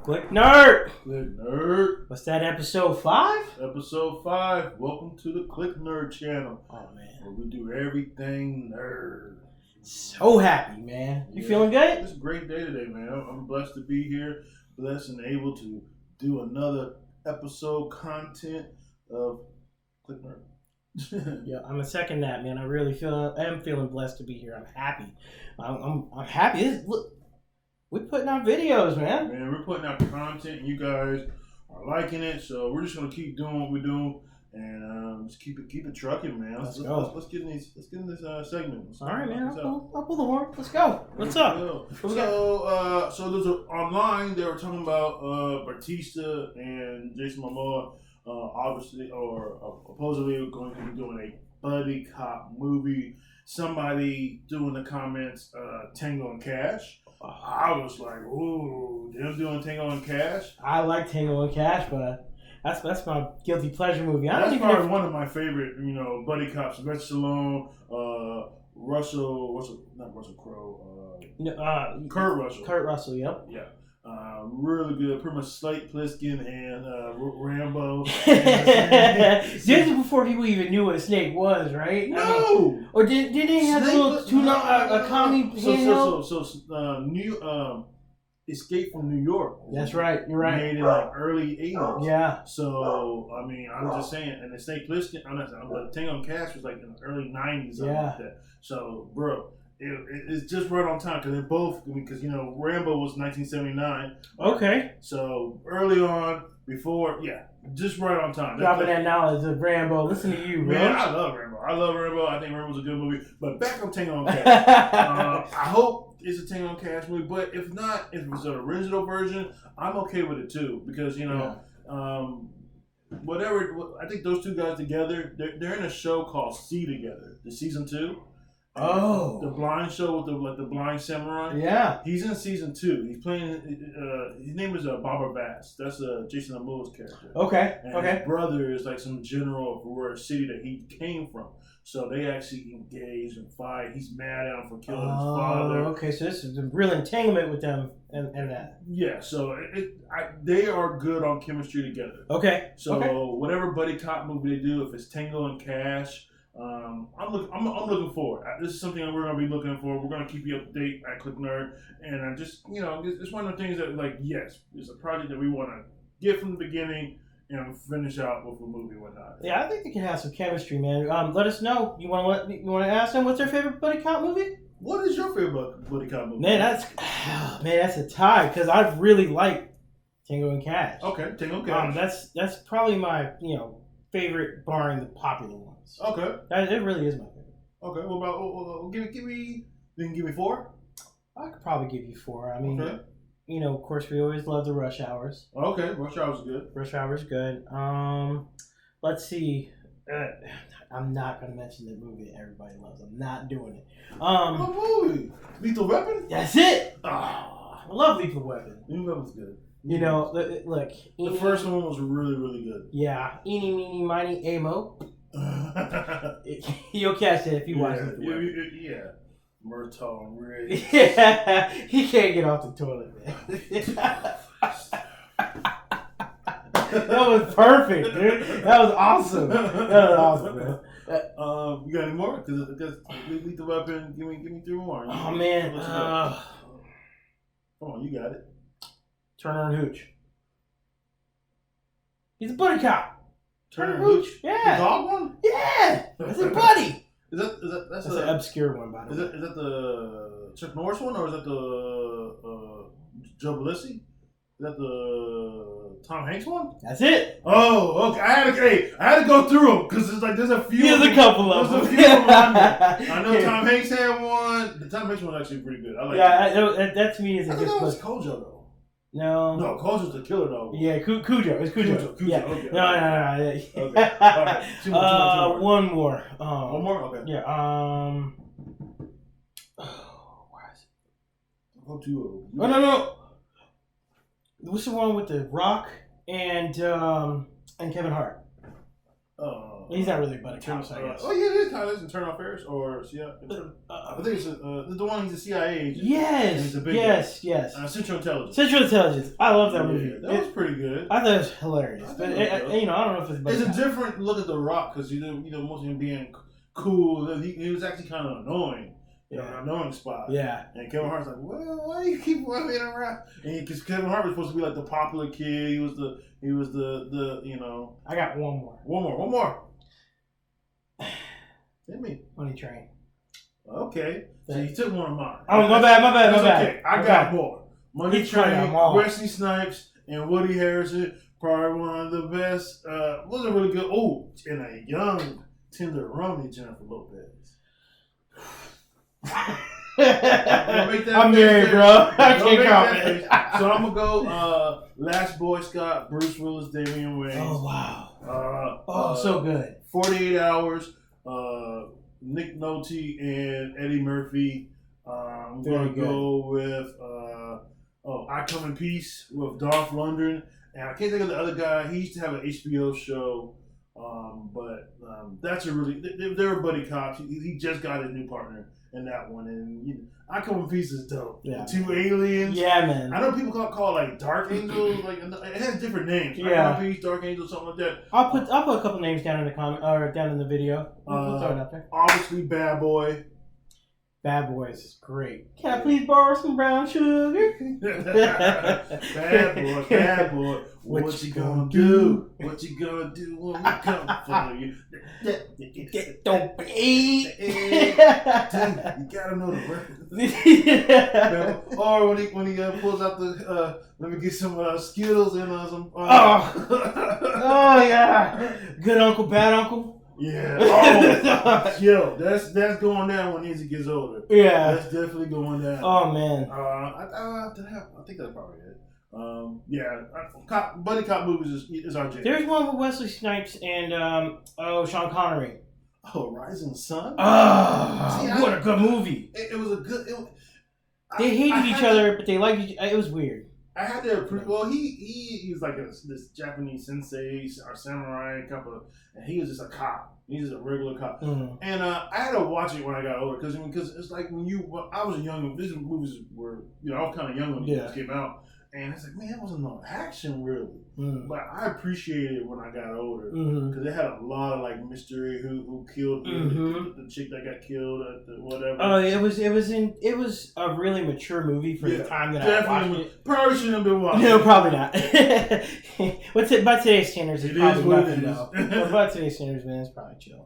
Cliq Nerd. Cliq Nerd. What's that, episode 5? Episode 5. Welcome to the Cliq Nerd channel. Oh, man. Where we do everything nerd. So happy, man. You feeling good? It's a great day today, man. I'm blessed to be here. Blessed and able to do another episode content of Cliq Nerd. Yeah, I'm a second that, man. I am feeling blessed to be here. I'm happy. I'm happy. Look, we're putting out videos, man. Man, we're putting out content, and you guys are liking it. So we're just gonna keep doing what we're doing, and just keep it trucking, man. Let's get in this segment. All right, man. I'll pull the horn. Let's go. What's up? So there's online. They were talking about Batista and Jason Momoa, obviously or supposedly going to be doing a buddy cop movie. Somebody doing the comments, Tango and Cash. I was like, ooh, they're doing Tango and Cash. I like Tango and Cash, but that's my guilty pleasure movie. That's probably one of my favorite, buddy cops. Sylvester Stallone, Kurt Russell. Kurt Russell, yep. Yeah. Really good. Pretty much Slate Plissken and Rambo. This is before people even knew what a snake was, right? No! I mean, or did he have a little Toonami handheld? Escape from New York. That's right. You're right. Made in like early 80s. Yeah. So, I mean, I was just saying, and the Snake Plissken, but Tango and Cash was like in the early 90s. Yeah. Like that. So, bro. It's just right on time because they're both, because Rambo was 1979. Okay. So early on, just right on time. Dropping that knowledge of Rambo. Listen to you, bro. Man, I love Rambo. I think Rambo's a good movie. But back on Tango and Cash. I hope it's a Tango and Cash movie. But if not, if it's an original version, I'm okay with it too because whatever. I think those two guys together, they're in a show called See Together, the season 2. Oh, the blind show with the blind samurai. Yeah, he's in season 2. He's playing. His name is Baba Bass. That's Jason Momoa's character. Okay. And his brother is like some general for a city that he came from. So they actually engage and fight. He's mad at him for killing his father. Okay, so this is a real entanglement with them and that. Yeah, so they are good on chemistry together. Okay. So whatever buddy cop movie they do, if it's Tango and Cash. I'm looking forward. This is something that we're gonna be looking for. We're gonna keep you up to date at Cliq Nerd, and I just it's one of the things that yes, it's a project that we want to get from the beginning and finish out with a movie and whatnot. Yeah, I think they can have some chemistry, man. Let us know. You want to ask them what's their favorite buddy cop movie? What is your favorite buddy cop movie? Man, that's a tie because I really like Tango and Cash. Okay, Tango and Cash. That's probably my favorite, barring the popular ones. Okay. It really is my favorite. Okay. What about give me 4? I could probably give you 4. I mean, okay. Of course, we always love the Rush Hours. Okay, Rush Hour's good. Rush Hour's good. Let's see. I'm not gonna mention the movie that everybody loves. I'm not doing it. What movie? Lethal Weapon. That's it. I love Lethal Weapon. Lethal Weapon's good. Look. The first one was really, really good. Yeah. Eeny, meeny, miny, amo. You'll catch that if you watch it. Yeah. Murtaugh and Ray. Yeah. He can't get off the toilet, man. That was perfect, dude. That was awesome. Man. You got any more? Because Lethal Weapon. Give me 3 more. Oh man. Come on, you got it. Turner and Hooch. He's a buddy cop. Turner and Hooch? Yeah. The dog one? Yeah. That's a buddy. That's an obscure one, by the way. Is that the Chuck Norris one, or is that the Joe Belushi? Is that the Tom Hanks one? That's it. Oh, okay. I had to go through them because there's a few. There's a couple of them. There's a few of them on there. I know Tom Hanks had one. The Tom Hanks one was actually pretty good. I like that. That to me is a good. I thought that was Kojo though. No, Kojo's the killer dog. Yeah, Cujo. It's Cujo. Yeah. Okay. No. Okay. All right. Two more. One more. One more. Okay. Yeah. Where is it? Go to. No. What's the one with the Rock and Kevin Hart? He's not really a buddy cop, I guess. Oh yeah, it is kind of Internal Affairs or I think it's the one he's a CIA agent. Yes, yes. Central Intelligence. Central Intelligence. I love that movie. That was pretty good. I thought it was hilarious. But I don't know if it's. It's a different look at The Rock because most of him being cool. He was actually kind of annoying. An annoying spot. Yeah. And Kevin Hart's like, well, why do you keep running around? And because Kevin Hart was supposed to be like the popular kid. He was the I got one more. One more. Hit me. Money Train. Okay. So you took one of mine. Oh, my bad. Okay. I got more. Money Train, Wesley Snipes, and Woody Harrelson. Probably one of the best. Wasn't really good. Oh, and a young tenderoni Jennifer Lopez. I'm married, bro. I can't comment. So I'm gonna go. Last Boy Scout, Bruce Willis, Damian Wayans. Oh wow. So good. 48 Hours. Nick Nolte and Eddie Murphy. I'm gonna go with I Come in Peace with Dolph Lundgren, and I can't think of the other guy. He used to have an HBO show. But that's a really they're buddy cops. He just got his new partner in that one, and I Come in Peace is dope. Yeah, the 2 aliens. Yeah, man. I know people call it like Dark Angels. Like it has different names. Yeah, I Come in Peace, Dark Angel, something like that. I'll put a couple names down in the comment or down in the video. We'll throw it out there. Obviously, Bad Boy. Bad Boys is great. Can I please borrow some brown sugar? Bad boy. What you gonna do? What you gonna do when we come for you? Don't be. You gotta know the record. Or when he pulls out the let me get some Skittles and some. Oh yeah. Good uncle, bad uncle. Yeah. Oh, yo, that's going down when Izzy gets older. Yeah. That's definitely going down. Oh man. I think that's probably it. Buddy cop movies is our jam. There's one with Wesley Snipes and Sean Connery. Oh, Rising Sun. What a good movie. It was a good. They hated each other, but they liked each. It was weird. I had to approve. Well, he was like this Japanese sensei or samurai couple, and he was just a cop. He's just a regular cop. Mm-hmm. And I had to watch it when I got older because it's like I was young. These movies were I was kind of young when these came out, and it's like man, it wasn't no action really. Mm-hmm. But I appreciated it when I got older because it had a lot of like mystery who killed the chick that got killed at the whatever. Oh, it was a really mature movie for the time that I watched it. Probably shouldn't have been watching. No, probably not. By today's standards, it's probably nothing though. But by today's standards, man, it's probably chill.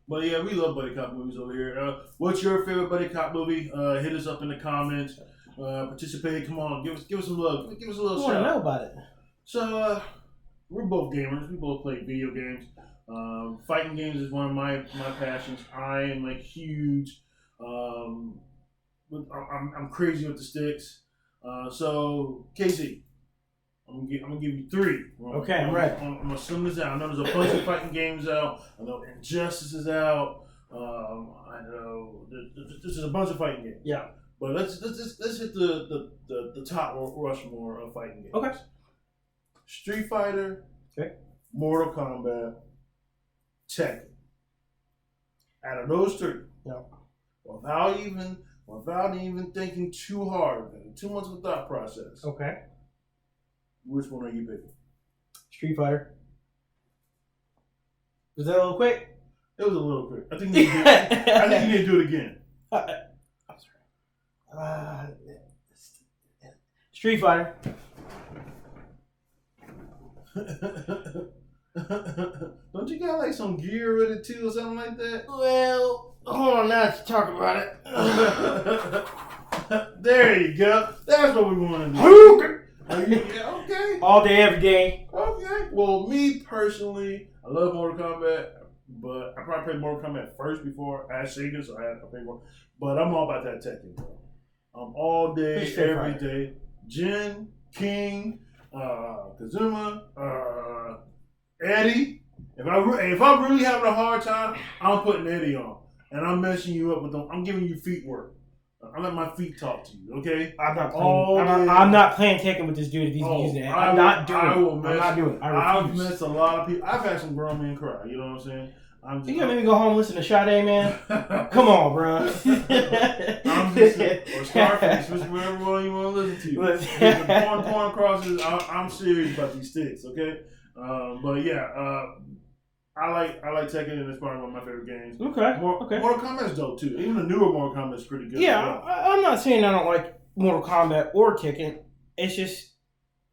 But yeah, we love buddy cop movies over here. What's your favorite buddy cop movie? Hit us up in the comments. Participate. Come on, give us some love. Give us a little shout. I want to know about it. So we're both gamers. We both play video games. Fighting games is one of my passions. I am a huge. I'm crazy with the sticks. So Casey, I'm gonna give you 3. Okay, I'm ready. I'm gonna slim this out. I know there's a bunch of fighting games out. I know Injustice is out. I know there's a bunch of fighting games. Yeah. But let's hit the top Rushmore of fighting games. Okay. Street Fighter. Okay. Mortal Kombat. Tekken. Out of those 3. Yeah. Without even thinking too hard, too much of a thought process. Okay. Which one are you picking? Street Fighter. Was that a little quick? It was a little quick. I think you need to do it again. Street Fighter. Don't you got like some gear with it too or something like that? Well, hold on now to talk about it. There you go. That's what we want to do. Okay. All day, every day. Okay. Well, me personally, I love Mortal Kombat, but I probably played Mortal Kombat first before I had Sega, so I had to play more. But I'm all about that Tekken, bro. I'm all day, every day. Jin, King, Kazuma, Eddie. If I'm really having a hard time, I'm putting Eddie on, and I'm messing you up with them. I'm giving you feet work, I let my feet talk to you, okay? I'm not playing. I'm not playing Tekken with this dude if he's using it. I'm not doing it. I'm not doing it. I've missed a lot of people. I've had some grown men cry. You know what I'm saying? You gonna make me go home and listen to Sade, man? Come on, bro. I'm just or Scarface, whatever one you want to listen to. The porn crosses. I'm serious about these sticks, okay? But yeah, I like Tekken, and it's probably one of my favorite games. Okay. Mortal Kombat's dope too. Even the newer Mortal Kombat's pretty good. Yeah, I'm not saying I don't like Mortal Kombat or Tekken. It's just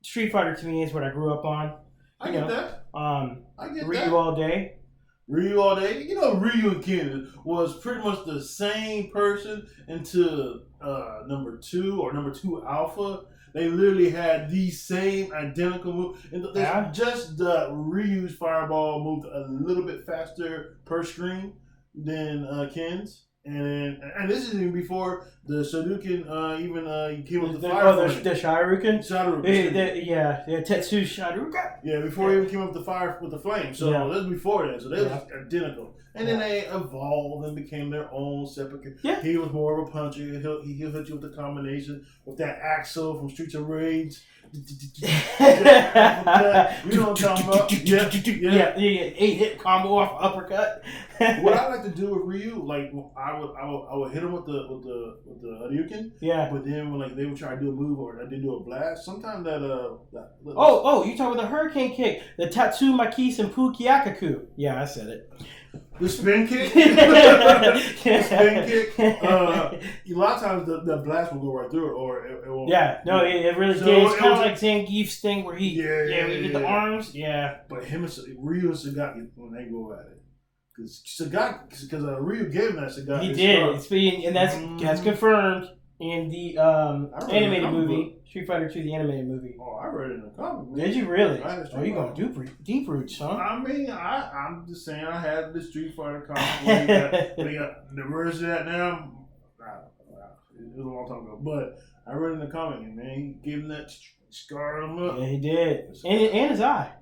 Street Fighter to me is what I grew up on. I get that. I get Ryu that. all day. Ryu all day. You know, Ryu and Ken was pretty much the same person until number 2 or number 2 Alpha. They literally had the same identical move. And just the Ryu's fireball moved a little bit faster per screen than Ken's. And this is even before the Shoryuken even came up with the fire. The Shoryuken? Shoryuken. Yeah, Tetsu Shoryuken. Yeah, before he even came up with the fire with the flame. So this was before that. So they was identical. And then they evolved and became their own separate. Yeah. He was more of a puncher. He'll hit you with the combination with that Axel from Streets of Rage. You know what I'm talking about? Yeah. 8-hit combo off uppercut. What I like to do with Ryu, like I would hit him with the Hadouken. Yeah. But then when they would try to do a move or they do a blast, sometimes that you talking about the Hurricane Kick, the Tatsumaki Senpu Kyakaku. Yeah, I said it. The spin kick. The spin kick. A lot of times the blast will go right through it, or it won't. Yeah, no, it really did. It's kind of like Zangief's thing where he, we get the arms. Yeah. But him and Ryu and Sagaki, when they go at it, because Ryu gave him that Sagaki. He did. And that's confirmed in the animated movie. Street Fighter 2, the animated movie. Oh, I read it in the comic. Did you really? Oh, you going deep roots, huh? I mean, I'm just saying I had the Street Fighter comic. When he got the version of that now, it was a long time ago. But I read it in the comic, and man, he gave him that scar on him up. Yeah, he did. And his eye.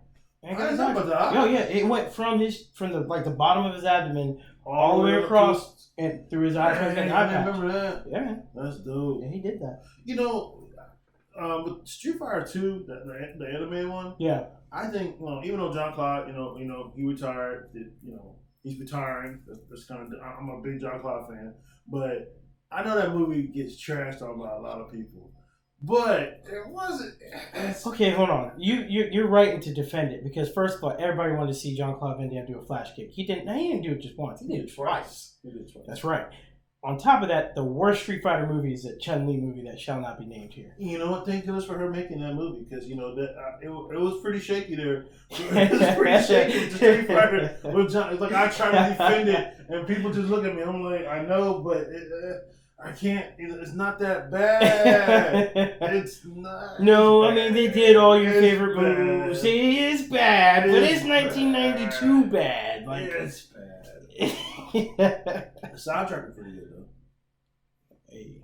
Oh, yeah, it went from the bottom of his abdomen all the way across and through his eyes. I remember that. Yeah, that's dope. Yeah, he did that. You know, with Street Fighter 2, the anime one. Yeah, I think even though John Claude, he retired. He's retiring. That's kind of. I'm a big John Claude fan, but I know that movie gets trashed on by a lot of people. But it wasn't. Okay, hold on. You're right to defend it because first of all, everybody wanted to see John Claude Van Damme do a flash kick. He didn't do it just once. He did it twice. That's right. On top of that, the worst Street Fighter movie is a Chun-Li movie that shall not be named here. You know what? Thank goodness for her making that movie because that it was pretty shaky there. It was pretty shaky with the Street Fighter with John. It's like I try to defend it, and people just look at me. I'm like, I know, but I can't. It's not that bad. It's not. No, bad. I mean they did all your favorite moves. It is bad, but it's 1992 bad. Like it's bad. The soundtrack is pretty good though. Hey.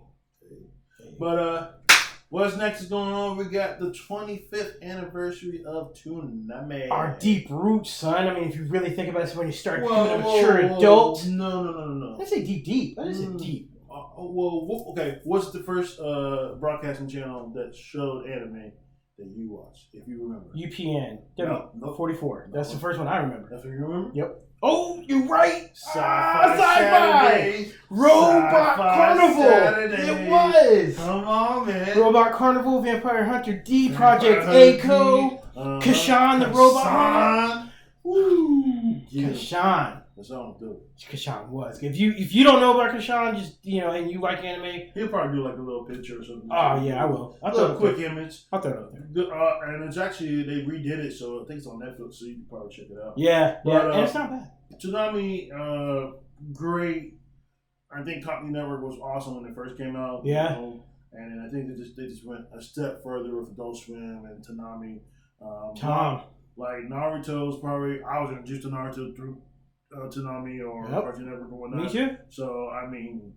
But what's next is going on? We got the 25th anniversary of Toonami. Our deep roots, son. I mean, if you really think about it, when you start becoming a mature adult. No. I say deep. I just say deep. Okay. What's the first broadcasting channel that showed anime that you watched, if you remember? UPN. No. 44. That's the first one I remember. That's what you remember? Yep. Oh, you're right. Sci-Fi Saturday. Robot Carnival. Saturday. It was. Come on, man. Robot Carnival, Vampire Hunter D, Project A-Co, Kashan the Robot Hunter. Woo. Yeah. Kashan. That's all I'm doing. Kashan was. If you don't know about Kashan, just and you like anime, he'll probably do like a little picture or something. Oh yeah, I will. A little quick image. I'll throw it out there. And it's actually they redid it, so I think it's on Netflix, so you can probably check it out. Yeah, and it's not bad. Toonami, great. I think Cartoon Network was awesome when it first came out. Yeah. And I think they just went a step further with Adult Swim and Toonami. Like Naruto's probably I was introduced to Naruto through Toonami or Cartoon Network or whatnot. Me too. So I mean,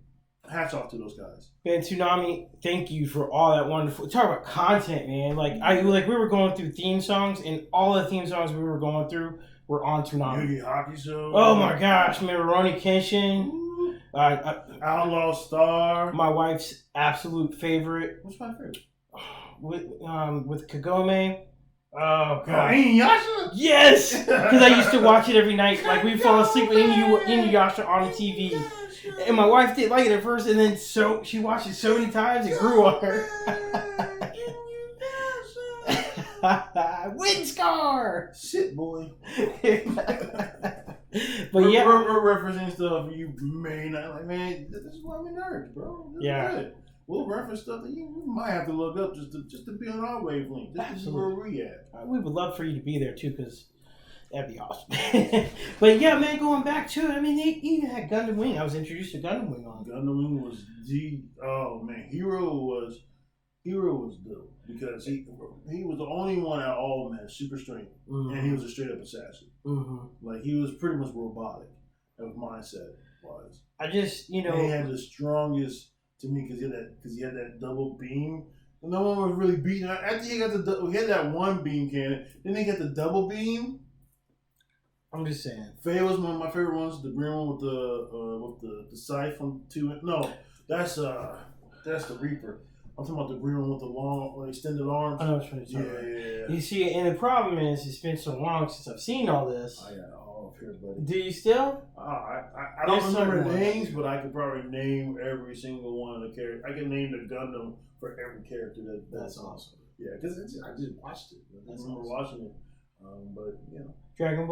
hats off to those guys. Man, Toonami, thank you for all that wonderful. Talk about content, man. We were going through theme songs, and all the theme songs we were going through were on Toonami. Yu-Gi Hockey Show. Oh my gosh, man, Rurouni Kenshin. Outlaw Star. My wife's absolute favorite. What's my favorite? With Kagome. Oh god. Inuyasha? Yes! Because I used to watch it every night. Like we'd fall asleep with Inuyasha on the TV. And my wife didn't like it at first, and then she watched it so many times it grew on her. Windscar! Shit, boy. But yeah. We're referencing stuff you may not like, man. This is why we nerds, bro. This is good. We'll reference stuff that you might have to look up just to be on our wavelength. This is where we at. We would love for you to be there too, because that'd be awesome. But yeah, man, going back to it, I mean, they even had Gundam Wing. I was introduced to Gundam Wing on. Gundam Wing was Hero was dope because he was the only one out of all of them that had super strength, and he was a straight up assassin. Like he was pretty much robotic, of mindset wise. I just and he had the strongest. To me, because he had that double beam. And no one was really beating. After he got he had that one beam cannon. Then he got the double beam. I'm just saying. Faye was one of my favorite ones. The green one with the scythe from 2. No, that's the Reaper. I'm talking about the green one with the long extended arms. I know what you're talking about. Yeah. You see, and the problem is, it's been so long since I've seen all this. I got all up here, buddy. Do you still? I don't remember the names, but I could probably name every single one of the characters. I can name the Gundam for every character. That's awesome. Yeah, because I just watched it. I remember watching it. But you know, Dragon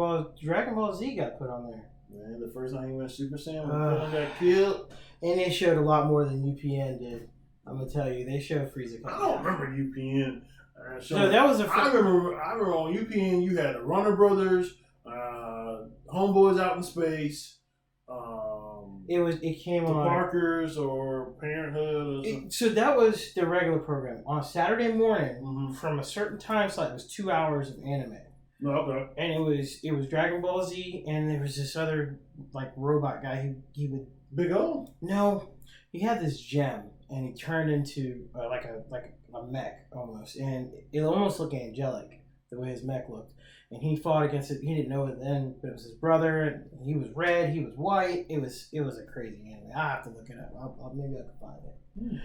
Ball Z got put on there. Man, the first time he went Super Saiyan, when got killed. And they showed a lot more than UPN did. I'm gonna tell you, they showed Frieza. I don't remember UPN. No, that was I remember on UPN you had the Runner Brothers, Homeboys Out in Space. It came on Parkers or Parenthood. Or something. So that was the regular program on a Saturday morning from a certain time slot. It was 2 hours of anime. Oh, okay. And it was Dragon Ball Z, and there was this other like robot guy he would Big O. No, he had this gem, and he turned into like a mech almost, and it almost looked angelic the way his mech looked. And he fought against it. He didn't know it then, but it was his brother. And he was red. He was white. It was a crazy anime. I have to look it up. Maybe I can find it.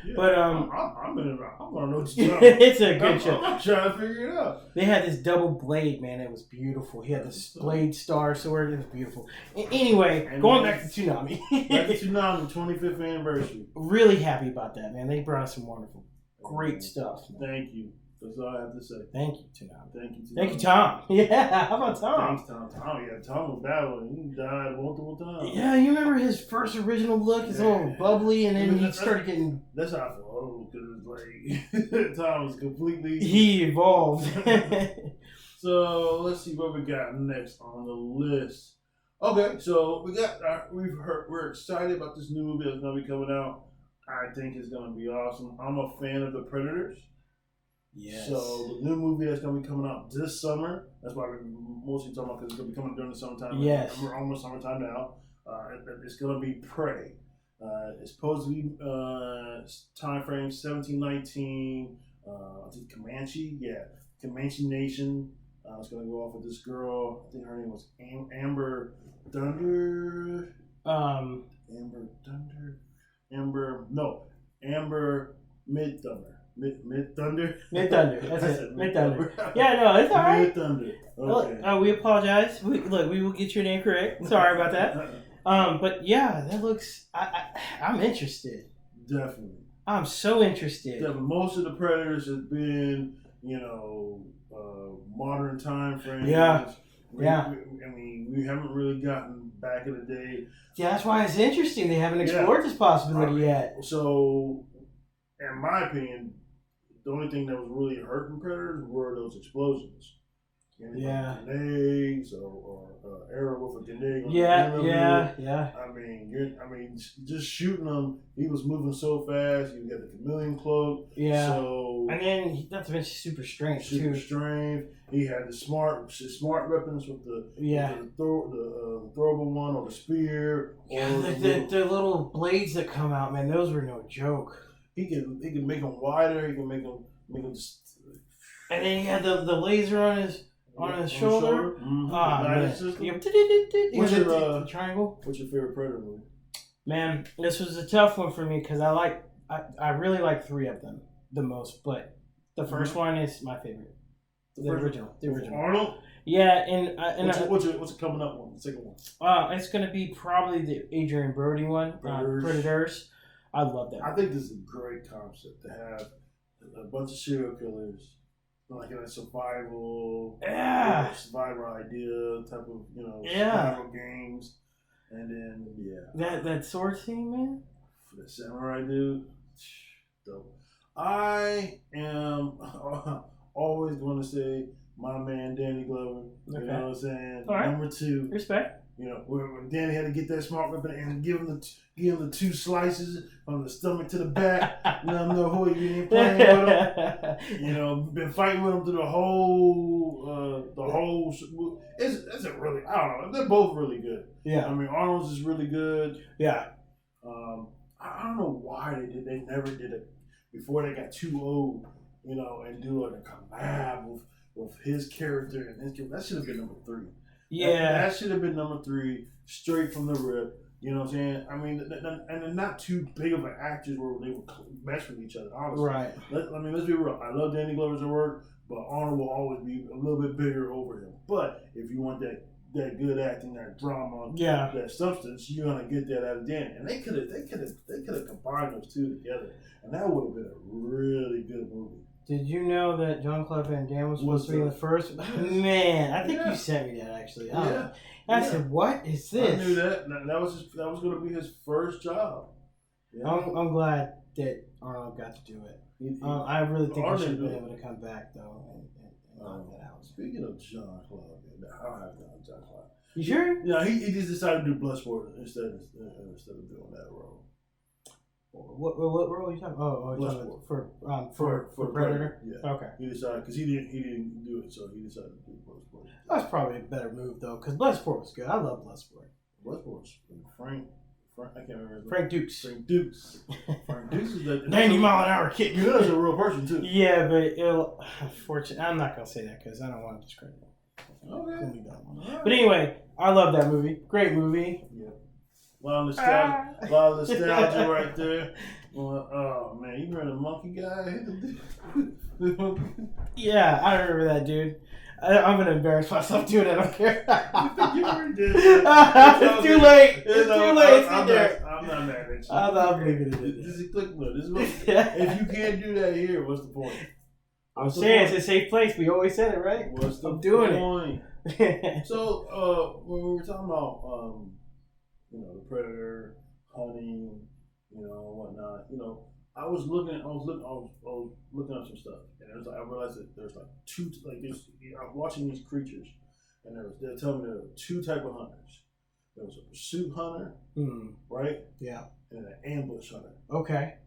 Yeah. But I'm gonna know what you're it's a good show. I'm trying to figure it out. They had this double blade, man. It was beautiful. He had this blade star sword. It was beautiful. Anyway, going back to Toonami. Back to Toonami, 25th anniversary. Really happy about that, man. They brought us some wonderful, great stuff. Man. Thank you. That's all I have to say. Thank you, Toonami. Thank you, Toonami. Thank you, Tom. Yeah, how about Tom? Thanks, Tom. Tom was battling. He died multiple times. Yeah, you remember his first original look? It's all bubbly, and then he started getting... That's how I feel old, because it's like Tom was completely... He evolved. So, let's see what we got next on the list. Okay, so we're excited about this new movie that's going to be coming out. I think it's going to be awesome. I'm a fan of the Predators. Yes. So the new movie that's going to be coming out this summer. That's why we're mostly talking about, because it's going to be coming during the summertime. Yes. We're almost summertime now. It's going to be Prey. It's supposed to be time frame 1719. I think Comanche. Yeah, Comanche Nation. It's going to go off with this girl. I think her name was Amber Thunder. Amber Mid Thunder. Mid Thunder. Mid Thunder. That's it. Mid Thunder. Yeah, no, it's all right. Mid Thunder. Okay. We apologize. We will get your name correct. Sorry about that. But yeah, that looks. I'm interested. Definitely. I'm so interested. Definitely. Most of the Predators have been, modern time frames. Yeah. We haven't really gotten back in the day. Yeah, that's why it's interesting. They haven't explored this possibility yet. So, in my opinion, the only thing that was really hurting Predators were those explosions. Grenades or arrow with a grenade. Yeah. I mean, just shooting them. He was moving so fast. You got the chameleon cloak. Yeah. So and then not to mention super strength. He had the smart weapons with the throwable one or the spear. Yeah, the little blades that come out, man. Those were no joke. He can make them wider. He can make them just. And then he had the laser on his shoulder. Mm-hmm. Ah, man. The triangle. Triangle. What's your favorite Predator movie? Man, this was a tough one for me because I really like 3 of them the most, but the first one is my favorite. The original. Arnold. Yeah, what's it coming up one? The second one. It's gonna be probably the Adrian Brody one. Predators. I love that. I think this is a great concept to have a bunch of serial killers, like in a survival idea type of survival games, and then that sword scene, man. For the samurai dude, dope. I am always going to say my man Danny Glover. You know what I'm saying? All right. Number 2. Respect. You know, when Danny had to get that smart weapon and give him the 2 slices from the stomach to the back, let him know who he ain't playing with him. You know, been fighting with him through the whole. It's a really, I don't know. They're both really good. Yeah. I mean, Arnold's is really good. Yeah. I don't know why they never did it before they got too old. You know, and do like a collab with his character and his character. That should have been number 3. Yeah, that should have been number 3, straight from the rip. You know what I'm saying? I mean, and they're not too big of an actors where they would mesh with each other. Honestly, right? Let's be real. I love Danny Glover's work, but Arnold will always be a little bit bigger over him. But if you want that good acting, that drama, that substance, you're gonna get that out of Danny. And they could have combined those 2 together, and that would have been a really good movie. Did you know that Jean-Claude Van Damme was supposed to be in the first? Man, I think you sent me that actually. Yeah. I said, "What is this?" I knew that. That was going to be his first job. Yeah. I'm glad that Arnold got to do it. I really think he should have been able to come back though and knock that out. Speaking of Jean-Claude, I don't have to Jean-Claude. You sure? Yeah, he just decided to do Bloodsport instead of doing that role. What role are you talking about? For Predator? Yeah. Okay. He decided because he didn't do it, so he decided to do Bloodsport. That's probably a better move though, because Bloodsport was good. I love Bloodsport. Bloodsport's Frank. I can't remember his name. Frank Dukes. Frank Dukes is the 90-mile-an-hour kick. You know, that's a real person too. Yeah, but unfortunately, I'm not gonna say that because I don't want to discredit him. Okay. Right. But anyway, I love that movie. Great movie. Yeah. A lot of nostalgia right there. Oh man, you remember the monkey guy? Yeah, I remember that dude. I'm gonna embarrass myself doing it. I don't care. You already did. It's too late. It's too late. I'm not mad at you. I'm not leaving it. This is Cliq. If you can't do that here, what's the point? I'm saying it's a safe place. We always said it, right? What's the point? So when we were talking about the Predator, hunting, whatnot, I was looking up some stuff, and I realized that there's like 2, I'm watching these creatures, and they're telling me there are 2 type of hunters. There was a pursuit hunter, right? Yeah. And an ambush hunter. Okay.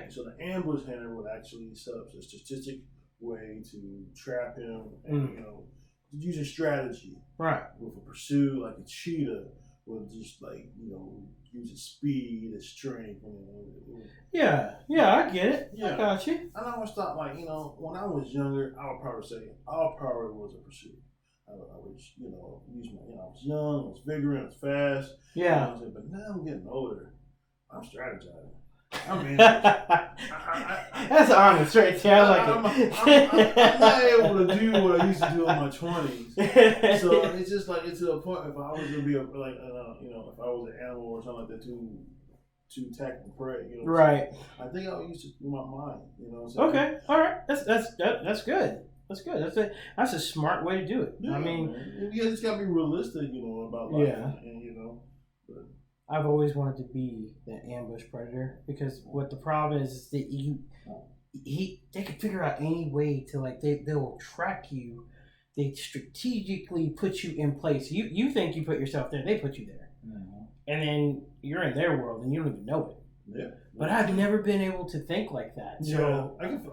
So the ambush hunter would actually set up a strategic way to trap him, and using strategy. Right. With a pursuit, like a cheetah, would just using speed and strength. Yeah, I get it. Yeah. I got you. And I always thought, when I was younger, I would probably say all power was a pursuit. I would, use my, I was young, I was vigorous, I was fast. Yeah. But now I'm getting older. I'm strategizing. I mean, that's honest, right there. I'm not able to do what I used to do in my 20s. So it's just it's to a point. If I was gonna be if I was an animal or something like that to attack the prey, right? I think I would use my mind. Okay, all right. That's good. That's good. That's a smart way to do it. Yeah, I mean, you just gotta be realistic, about life. Yeah. And but I've always wanted to be the ambush predator because what the problem is that they can figure out any way to they will track you. They strategically put you in place. You think you put yourself there, they put you there, and then you're in their world and you don't even know it. Yeah. But I've never been able to think like that. So I can,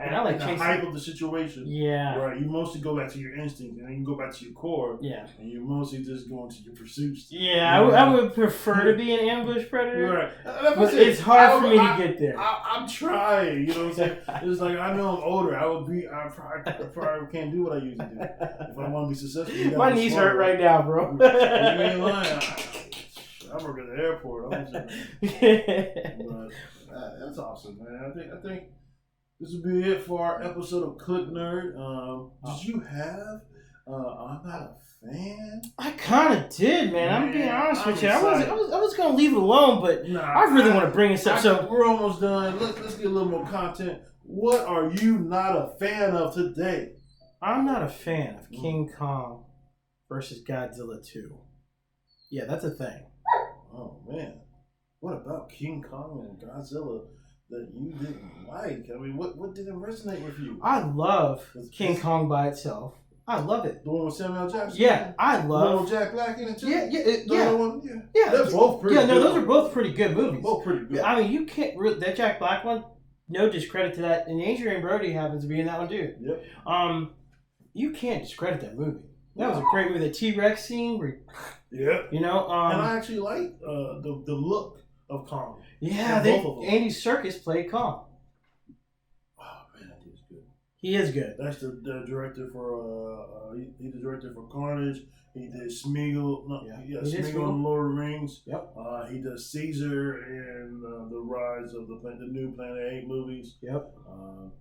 and I like the chasing hype of the situation. Yeah. Right. You mostly go back to your instinct, and then you go back to your core. Yeah. And you mostly just go into your pursuits. Yeah, I would prefer to be an ambush predator. Right. But it's hard for me to get there. I'm trying. You know what I'm saying? It's I know I'm older. I probably can't do what I used to do. If I want to be successful. My knees hurt right now, bro. You ain't lying. I work at the airport. I'm but that's awesome, man. I think this will be it for our episode of Cliq Nerd. Did you have? I'm not a fan. I kind of did, man. I'm being honest with you. I was gonna leave it alone, but I really want to bring this up. So we're almost done. Let's get a little more content. What are you not a fan of today? I'm not a fan of King Kong versus Godzilla 2. Yeah, that's a thing. Oh man, what about King Kong and Godzilla that you didn't like? I mean, what didn't resonate with you? I love King Kong by itself. I love it. The one with Samuel Jackson? Yeah, I love. The one with Jack Black in it too? Yeah. They're both pretty good. Yeah, no, those are both pretty good movies. Both pretty good. I mean, you can't, that Jack Black one, no discredit to that. And Adrian Brody happens to be in that one too. Yep. You can't discredit that movie. That was a great movie. The T-Rex scene where, you know, and I actually like the look of Kong. Yeah, Andy Serkis played Kong. He is good. That's the director for he's the director for Carnage. He did Smeagol. Smeagol and Lord of the Rings. Yep. He does Caesar and the Rise of the new Planet 8 movies. Yep.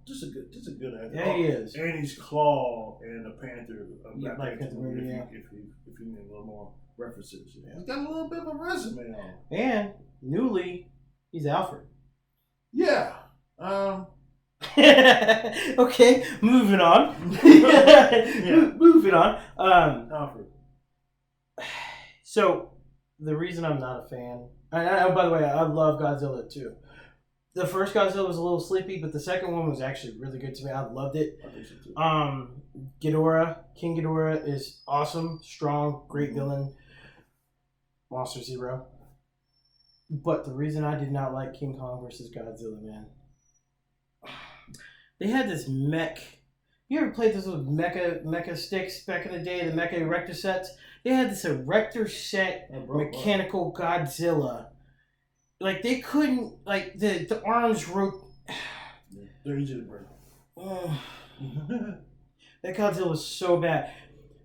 Just a good actor. Yeah, he is. And he's Claw and the Panther. Black Panther movie. If you need a little more references, he's got a little bit of a resume on him. And newly, he's Alfred. Yeah. Okay, moving on. Moving on. Alfred. So, the reason I'm not a fan, and by the way, I love Godzilla too. The first Godzilla was a little sleepy, but the second one was actually really good to me. I loved it. I think so too. Ghidorah, King Ghidorah is awesome, strong, great villain. Monster Zero. But the reason I did not like King Kong versus Godzilla, man. They had this mech. You ever played those little mecha sticks back in the day, the mecha erector sets? They had this erector set mechanical Godzilla. Like they couldn't, like the arms wrote. They're easy to break. That Godzilla was so bad.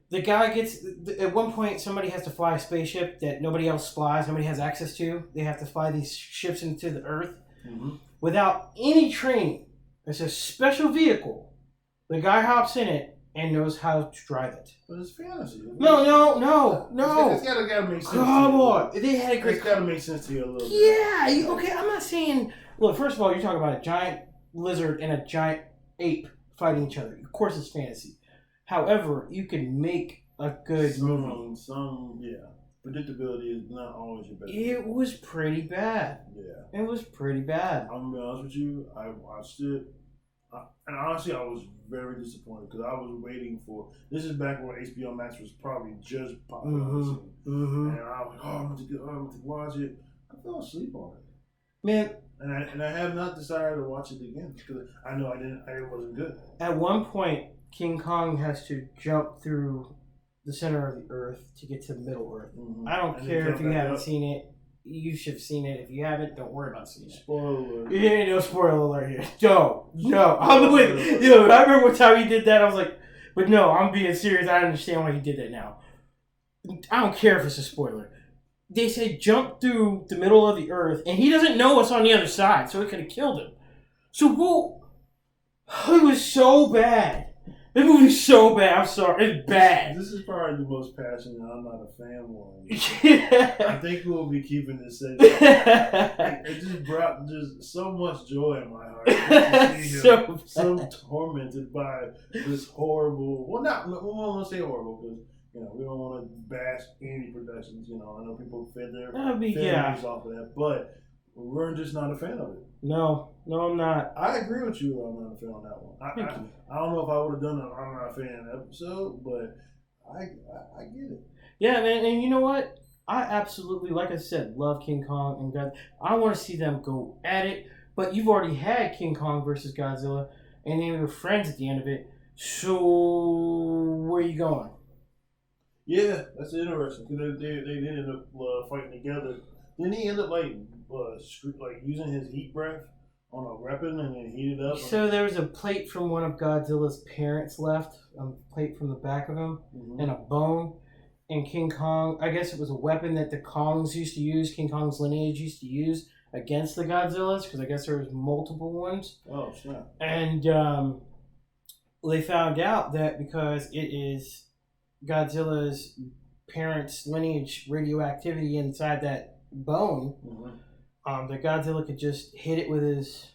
The guy gets, at one point, somebody has to fly a spaceship that nobody else flies, nobody has access to. They have to fly these ships into the Earth without any training. It's a special vehicle. The guy hops in it and knows how to drive it. But it's fantasy. No. It's gotta make sense. Come on. They had a great... It's gotta make sense to you a little bit. Yeah, okay, I'm not saying... Look, first of all, you're talking about a giant lizard and a giant ape fighting each other. Of course it's fantasy. However, you can make a good movie. Predictability is not always your best. It was pretty bad. Yeah. It was pretty bad. I'm gonna be honest with you. I watched it, and honestly, I was very disappointed because I was waiting for. This is back when HBO Max was probably just popping on the scene, and I was like, "Oh, I'm to watch it." I fell asleep on it, man. And I have not decided to watch it again because I know it wasn't good. At one point, King Kong has to jump through the center of the Earth to get to the Middle Earth. I don't care if you haven't seen it. You should have seen it. If you haven't, don't worry about seeing it. Spoiler alert. Yeah, no spoiler alert here. No. I'm with you. I remember one time he did that. I was like, but no, I'm being serious. I understand why he did that now. I don't care if it's a spoiler. They said jump through the middle of the Earth, and he doesn't know what's on the other side, so it could have killed him. So, it was so bad. The movie's so bad. I'm sorry. It's bad. This is probably the most passionate I'm not a fan one. Yeah. I think we'll be keeping this safe. It just brought just so much joy in my heart. So tormented by this horrible. Well, we won't want to say horrible because we don't want to bash any productions. I know people fed their families off of that, but we're just not a fan of it. No, I'm not. I agree with you. I'm not a fan on that one. I don't know if I would have done an I'm not a fan episode, but I get it. Yeah, man, and you know what? I absolutely, like I said, love King Kong and Godzilla. I want to see them go at it, but you've already had King Kong versus Godzilla, and they were friends at the end of it. So where are you going? Yeah, that's interesting because they did end up fighting together. Didn't he end up like using his heat breath on a weapon and then heat it up? So there was a plate from one of Godzilla's parents left, a plate from the back of him, and a bone. And King Kong, I guess it was a weapon that the Kongs used to use, King Kong's lineage used to use against the Godzillas, because I guess there was multiple ones. Oh, snap. And they found out that because it is Godzilla's parents' lineage radioactivity inside that bone, that Godzilla could just hit it with his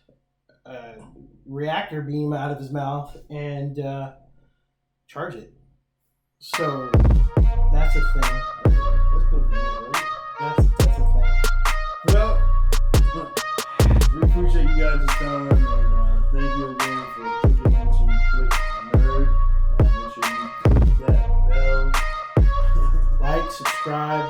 reactor beam out of his mouth and charge it. So that's a thing. That's good, right? That's a thing. Well, we appreciate you guys' time, and thank you again for clicking into Cliq Nerd. Make sure you click that bell. Like, subscribe.